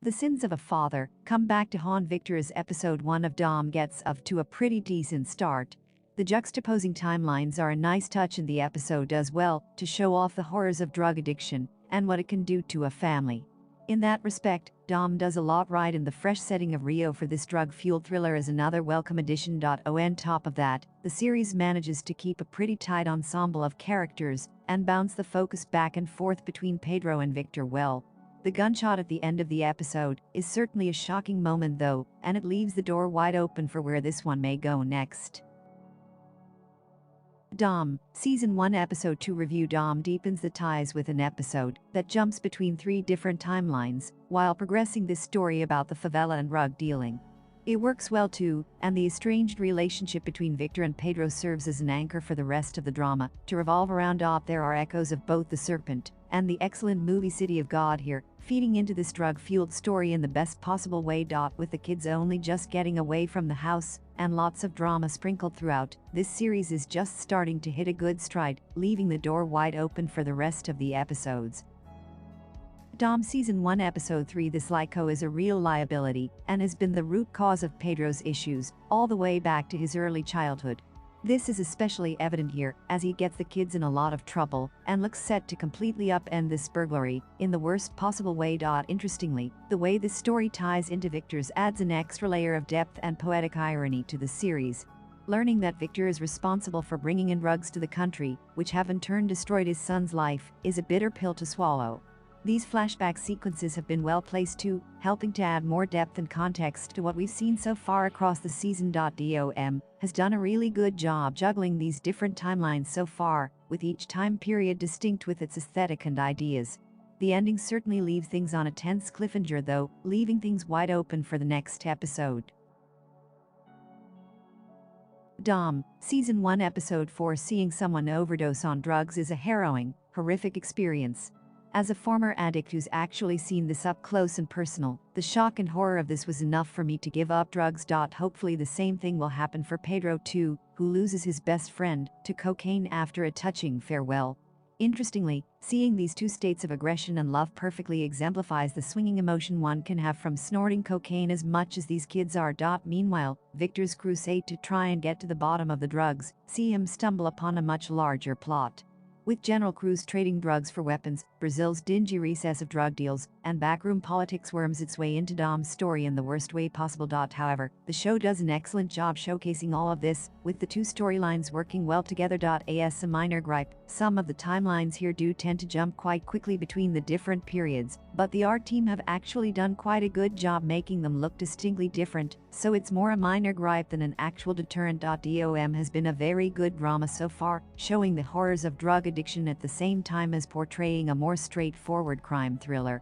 The sins of a father come back to haunt Victor as episode 1 of Dom gets off to a pretty decent start. The juxtaposing timelines are a nice touch, and the episode does well to show off the horrors of drug addiction and what it can do to a family. In that respect, Dom does a lot right, and the fresh setting of Rio for this drug-fueled thriller is another welcome addition. On top of that, the series manages to keep a pretty tight ensemble of characters and bounce the focus back and forth between Pedro and Victor well. The gunshot at the end of the episode is certainly a shocking moment though, and it leaves the door wide open for where this one may go next. Dom, Season 1 Episode 2 Review. Dom deepens the ties with an episode that jumps between 3 different timelines while progressing this story about the favela and drug dealing. It works well too, and the estranged relationship between Victor and Pedro serves as an anchor for the rest of the drama to revolve around. There are echoes of both The Serpent and the excellent movie City of God here, feeding into this drug-fueled story in the best possible way. With the kids only just getting away from the house and lots of drama sprinkled throughout, this series is just starting to hit a good stride, leaving the door wide open for the rest of the episodes. Dom Season 1 Episode 3. The psycho is a real liability and has been the root cause of Pedro's issues all the way back to his early childhood. This is especially evident here as he gets the kids in a lot of trouble and looks set to completely upend this burglary in the worst possible way. Interestingly, the way this story ties into Victor's adds an extra layer of depth and poetic irony to the series. Learning that Victor is responsible for bringing in drugs to the country, which have in turn destroyed his son's life, is a bitter pill to swallow. These flashback sequences have been well placed too, helping to add more depth and context to what we've seen so far across the season. Dom has done a really good job juggling these different timelines so far, with each time period distinct with its aesthetic and ideas. The ending certainly leaves things on a tense cliffhanger though, leaving things wide open for the next episode. Dom, Season 1 Episode 4. Seeing someone overdose on drugs is a harrowing, horrific experience. As a former addict who's actually seen this up close and personal, the shock and horror of this was enough for me to give up drugs. Hopefully the same thing will happen for Pedro too, who loses his best friend to cocaine after a touching farewell. Interestingly, seeing these two states of aggression and love perfectly exemplifies the swinging emotion one can have from snorting cocaine as much as these kids are. Meanwhile, Victor's crusade to try and get to the bottom of the drugs see him stumble upon a much larger plot. With General Cruz trading drugs for weapons, Brazil's dingy recess of drug deals, and backroom politics worms its way into Dom's story in the worst way possible. However, the show does an excellent job showcasing all of this, with the two storylines working well together. As a minor gripe, some of the timelines here do tend to jump quite quickly between the different periods, but the art team have actually done quite a good job making them look distinctly different, so it's more a minor gripe than an actual deterrent. Dom has been a very good drama so far, showing the horrors of drug addiction at the same time as portraying a more straightforward crime thriller.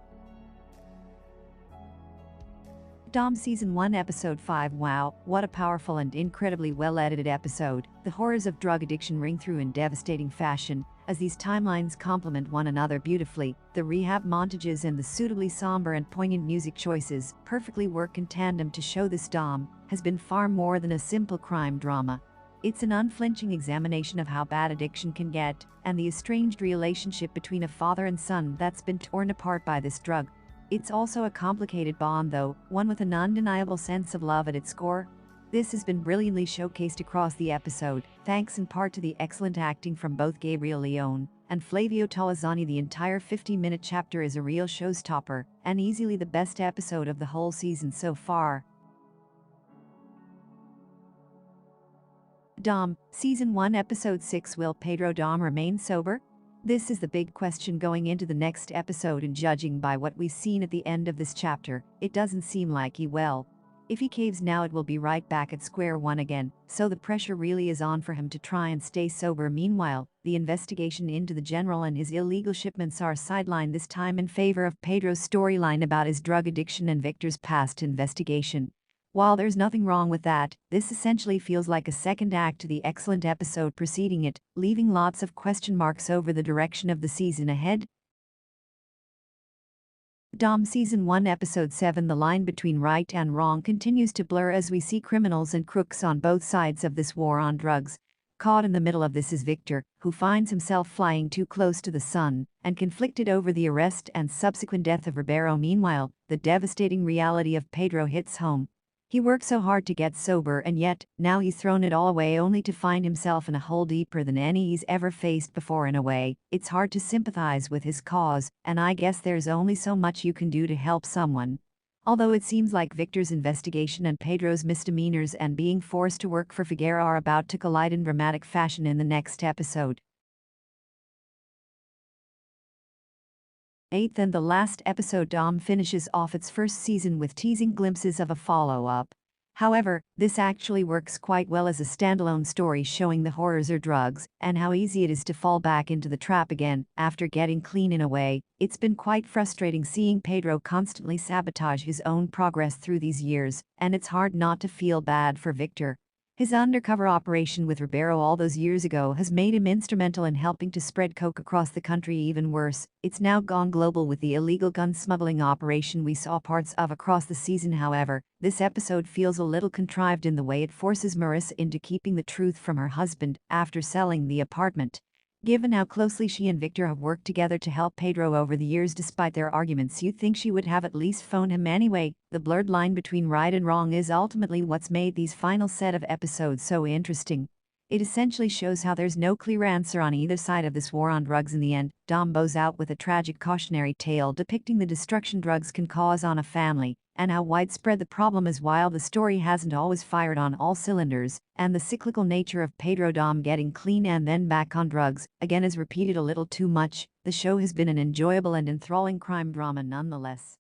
Dom Season 1 Episode 5. Wow, what a powerful and incredibly well-edited episode. The horrors of drug addiction ring through in devastating fashion, as these timelines complement one another beautifully. The rehab montages and the suitably somber and poignant music choices perfectly work in tandem to show this Dom has been far more than a simple crime drama. It's an unflinching examination of how bad addiction can get, and the estranged relationship between a father and son that's been torn apart by this drug. It's also a complicated bond though, one with an undeniable sense of love at its core. This has been brilliantly showcased across the episode, thanks in part to the excellent acting from both Gabriel Leone and Flavio Tolazzani. The entire 50-minute chapter is a real showstopper, and easily the best episode of the whole season so far. Dom, Season 1 Episode 6. Will Pedro Dom remain sober? This is the big question going into the next episode, and judging by what we've seen at the end of this chapter, it doesn't seem like he will. If he caves now, it will be right back at square one again, so the pressure really is on for him to try and stay sober. Meanwhile, the investigation into the general and his illegal shipments are sidelined, this time in favor of Pedro's storyline about his drug addiction and Victor's past investigation. While there's nothing wrong with that, this essentially feels like a second act to the excellent episode preceding it, leaving lots of question marks over the direction of the season ahead. Dom Season 1 Episode 7. The line between right and wrong continues to blur as we see criminals and crooks on both sides of this war on drugs. Caught in the middle of this is Victor, who finds himself flying too close to the sun, and conflicted over the arrest and subsequent death of Ribeiro. Meanwhile, the devastating reality of Pedro hits home. He worked so hard to get sober, and yet, now he's thrown it all away only to find himself in a hole deeper than any he's ever faced before. In a way, it's hard to sympathize with his cause, and I guess there's only so much you can do to help someone. Although it seems like Victor's investigation and Pedro's misdemeanors and being forced to work for Figueroa are about to collide in dramatic fashion in the next episode. Eighth and the last episode, Dom finishes off its first season with teasing glimpses of a follow-up. However, this actually works quite well as a standalone story, showing the horrors of drugs and how easy it is to fall back into the trap again after getting clean. In a way, it's been quite frustrating seeing Pedro constantly sabotage his own progress through these years, and it's hard not to feel bad for Victor. His undercover operation with Ribeiro all those years ago has made him instrumental in helping to spread coke across the country. Even worse, it's now gone global with the illegal gun smuggling operation we saw parts of across the season. However, this episode feels a little contrived in the way it forces Marissa into keeping the truth from her husband after selling the apartment. Given how closely she and Victor have worked together to help Pedro over the years despite their arguments, you'd think she would have at least phoned him anyway. The blurred line between right and wrong is ultimately what's made these final set of episodes so interesting. It essentially shows how there's no clear answer on either side of this war on drugs. In the end, Dom bows out with a tragic cautionary tale depicting the destruction drugs can cause on a family, and how widespread the problem is. While the story hasn't always fired on all cylinders, and the cyclical nature of Pedro Dom getting clean and then back on drugs again is repeated a little too much, the show has been an enjoyable and enthralling crime drama nonetheless.